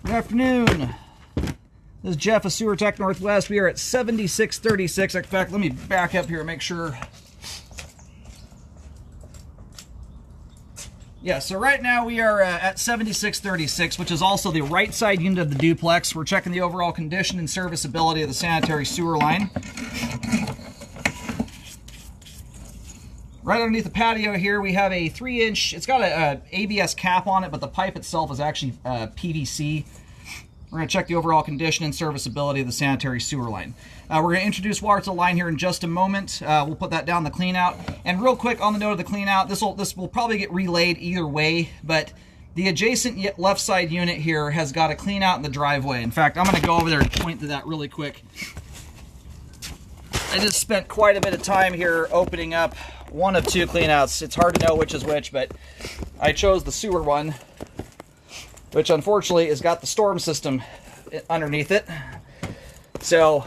Good afternoon. This is Jeff of Sewer Tech Northwest. We are at 7636. In fact, let me back up here and make sure. Yeah, so right now we are at 7636, which is also the right side unit of the duplex. We're checking the overall condition and serviceability of the sanitary sewer line. Right underneath the patio here, we have a 3-inch, it's got a ABS cap on it, but the pipe itself is actually PVC. We're going to check the overall condition and serviceability of the sanitary sewer line. We're going to introduce water to the line here in just a moment. We'll put that down the clean out. And real quick on the note of the clean out, this will probably get relayed either way, but the adjacent left side unit here has got a clean out in the driveway. In fact, I'm going to go over there and point to that really quick. I just spent quite a bit of time here opening up one of two cleanouts. It's hard to know which is which, but I chose the sewer one, which unfortunately has got the storm system underneath it. So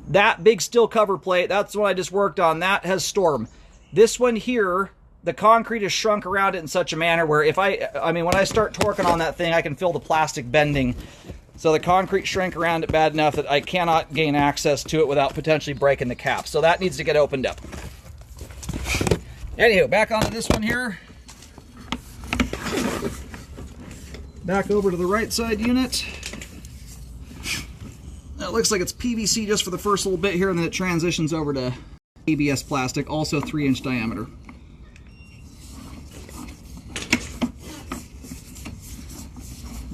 that big steel cover plate, that's what I just worked on, that has storm. This one here, the concrete is shrunk around it in such a manner where if I mean, when I start torquing on that thing, I can feel the plastic bending. So the concrete shrank around it bad enough that I cannot gain access to it without potentially breaking the cap. So that needs to get opened up. Anywho, back onto this one here. Back over to the right side unit. It looks like it's PVC just for the first little bit here, and then it transitions over to ABS plastic, also 3-inch diameter.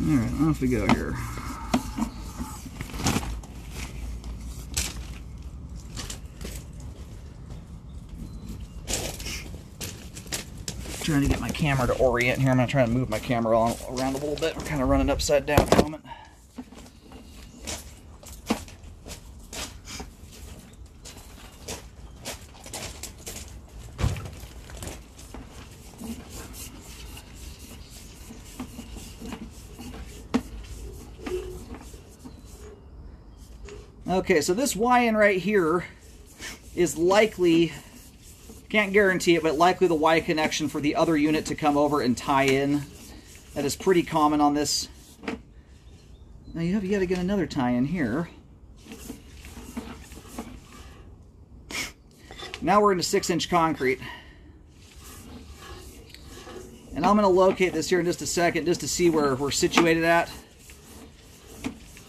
Alright, off we go here. Trying to get my camera to orient here. I'm going to try to move my camera around a little bit. We're kind of running upside down for a moment. Okay, so this Y-in right here is likely, can't guarantee it, but likely the Y connection for the other unit to come over and tie in. That is pretty common on this. Now you have yet again another tie in here. Now we're into 6-inch concrete. And I'm going to locate this here in just a second just to see where we're situated at.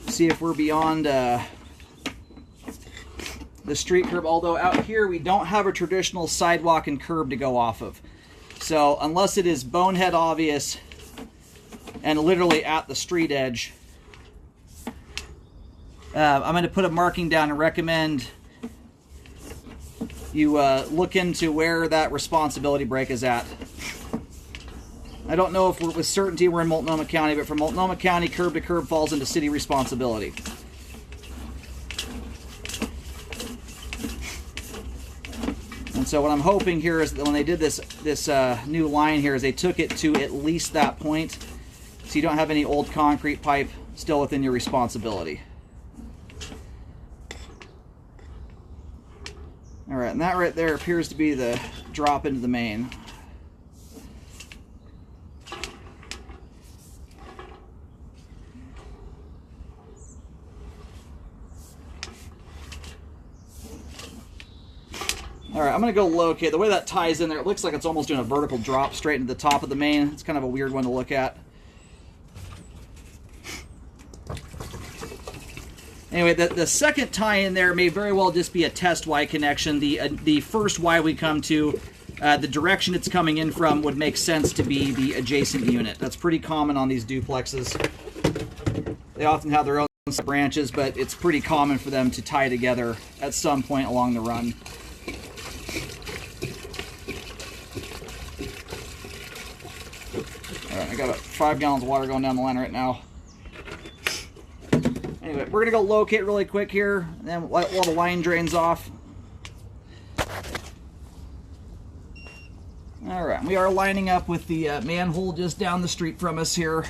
See if we're beyond the street curb, although out here we don't have a traditional sidewalk and curb to go off of. So unless it is bonehead obvious and literally at the street edge, I'm going to put a marking down and recommend you look into where that responsibility break is at. I don't know if with certainty we're in Multnomah County, but for Multnomah County, curb to curb falls into city responsibility. And so what I'm hoping here is that when they did this new line here is they took it to at least that point, so you don't have any old concrete pipe still within your responsibility. All right, and that right there appears to be the drop into the main. Alright, I'm going to go locate. The way that ties in there, it looks like it's almost doing a vertical drop straight into the top of the main. It's kind of a weird one to look at. Anyway, the second tie in there may very well just be a test Y connection. The first Y we come to, the direction it's coming in from would make sense to be the adjacent unit. That's pretty common on these duplexes. They often have their own branches, but it's pretty common for them to tie together at some point along the run. Alright, I got 5 gallons of water going down the line right now. Anyway, we're going to go locate really quick here, and then while the line drains off. Alright, we are lining up with the manhole just down the street from us here.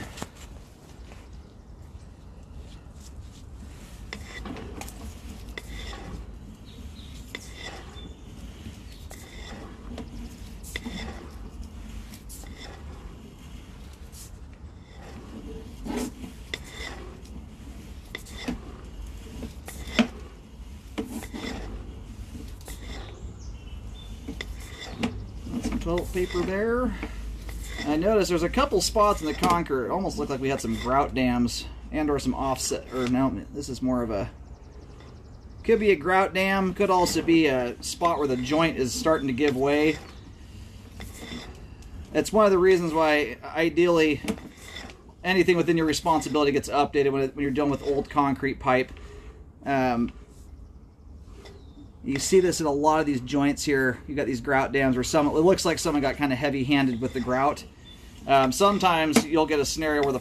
toilet paper there. I noticed there's a couple spots in the concrete. It almost looked like we had some grout dams and or some offset. Or no, this is more of a... Could be a grout dam. Could also be a spot where the joint is starting to give way. That's one of the reasons why, ideally, anything within your responsibility gets updated when you're dealing with old concrete pipe. You see this in a lot of these joints here. You got these grout dams where it looks like someone got kind of heavy-handed with the grout. Sometimes you'll get a scenario where the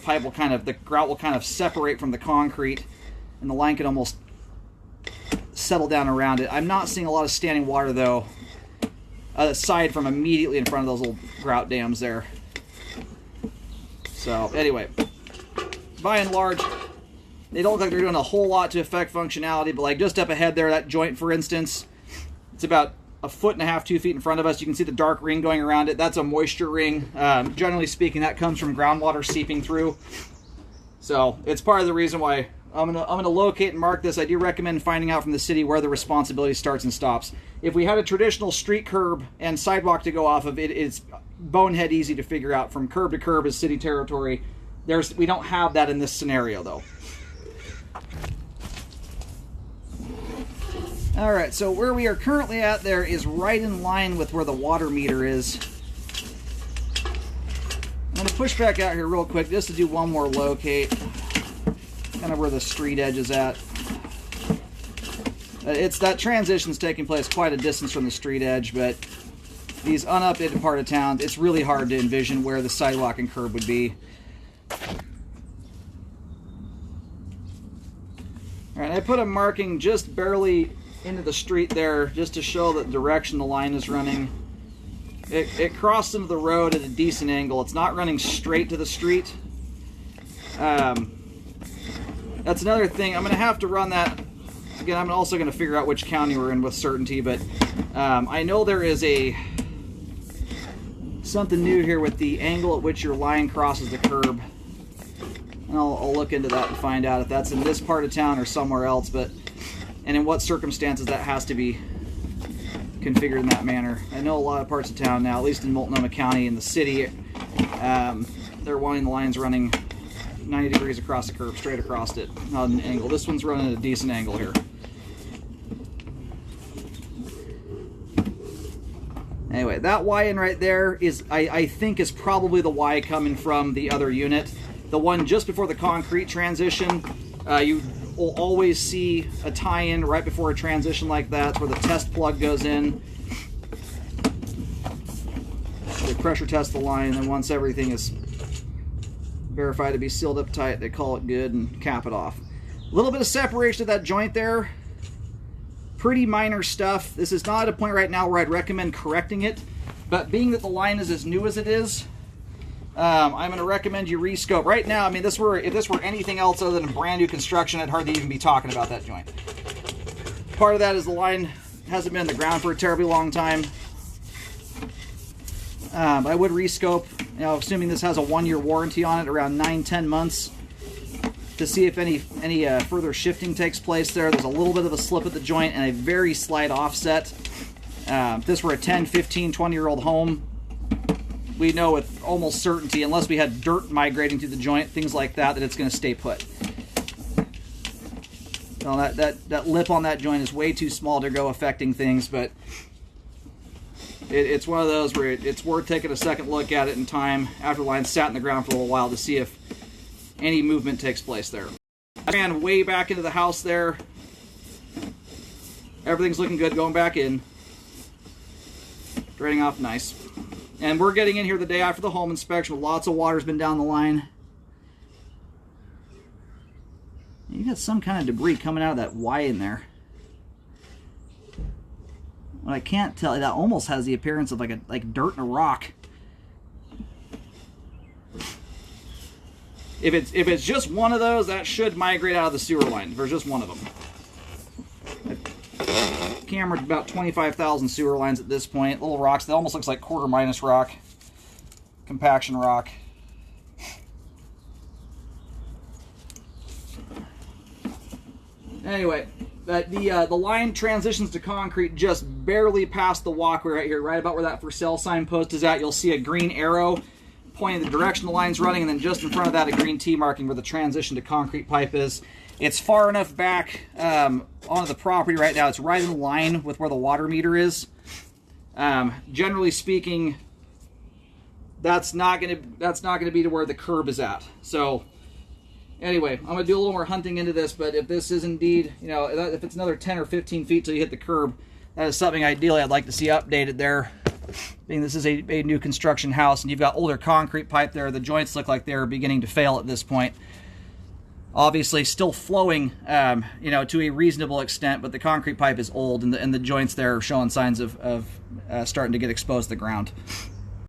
grout will kind of separate from the concrete, and the line can almost settle down around it. I'm not seeing a lot of standing water though, aside from immediately in front of those little grout dams there. So anyway, by and large, they don't look like they're doing a whole lot to affect functionality, but like just up ahead there, that joint for instance, it's about 1.5 feet, 2 feet in front of us. You can see the dark ring going around it. That's a moisture ring. Generally speaking, that comes from groundwater seeping through. So it's part of the reason why I'm gonna locate and mark this. I do recommend finding out from the city where the responsibility starts and stops. If we had a traditional street curb and sidewalk to go off of, it's bonehead easy to figure out. From curb to curb is city territory. We don't have that in this scenario though. Alright, so where we are currently at there is right in line with where the water meter is. I'm going to push back out here real quick just to do one more locate. Kind of where the street edge is at. That transition's taking place quite a distance from the street edge, but these unupdated part of town, it's really hard to envision where the sidewalk and curb would be. Alright, I put a marking just barely into the street there just to show the direction the line is running. It crossed into the road at a decent angle. It's not running straight to the street. That's another thing. I'm going to have to run that. Again, I'm also going to figure out which county we're in with certainty, but I know there is something new here with the angle at which your line crosses the curb. And I'll look into that and find out if that's in this part of town or somewhere else, and in what circumstances that has to be configured in that manner. I know a lot of parts of town now, at least in Multnomah County in the city, they're wanting the lines running 90 degrees across the curb, straight across it, not an angle. This one's running at a decent angle here. Anyway, that Y in right there is, I think, is probably the Y coming from the other unit. The one just before the concrete transition, you will always see a tie-in right before a transition like that. It's where the test plug goes in. They pressure test the line, and then once everything is verified to be sealed up tight, they call it good and cap it off. A little bit of separation of that joint there. Pretty minor stuff. This is not at a point right now where I'd recommend correcting it, but being that the line is as new as it is, I'm going to recommend you rescope. Right now, I mean, if this were anything else other than brand new construction, I'd hardly even be talking about that joint. Part of that is the line hasn't been in the ground for a terribly long time. But I would rescope, assuming this has a 1-year warranty on it, around 9-10 months, to see if any further shifting takes place there. There's a little bit of a slip at the joint and a very slight offset. If this were a 10, 15, 20-year-old home, we know with almost certainty, unless we had dirt migrating through the joint, things like that, it's going to stay put. Well, that lip on that joint is way too small to go affecting things, but it's one of those where it's worth taking a second look at it in time after the line's sat in the ground for a little while to see if any movement takes place there. I ran way back into the house there. Everything's looking good going back in. Draining off nice. And we're getting in here the day after the home inspection. Lots of water's been down the line. You got some kind of debris coming out of that Y in there. What I can't tell, that almost has the appearance of like dirt and a rock. If it's just one of those, that should migrate out of the sewer line. If there's just one of them. I've cambered about 25,000 sewer lines at this point. Little rocks that almost looks like quarter minus rock. Compaction rock. Anyway, But the line transitions to concrete just barely past the walkway right here, right about where that for sale sign post is at. You'll see a green arrow pointing the direction the line's running, and then just in front of that, a green T marking where the transition to concrete pipe is. It's far enough back onto the property right now. It's right in line with where the water meter is. Generally speaking, that's not gonna be to where the curb is at. So anyway, I'm gonna do a little more hunting into this, but if this is indeed, you know, if it's another 10 or 15 feet till you hit the curb, that is something ideally I'd like to see updated there. Being this is a new construction house and you've got older concrete pipe there, the joints look like they're beginning to fail at this point. Obviously still flowing, you know, to a reasonable extent, but the concrete pipe is old and the joints there are showing signs of starting to get exposed to the ground.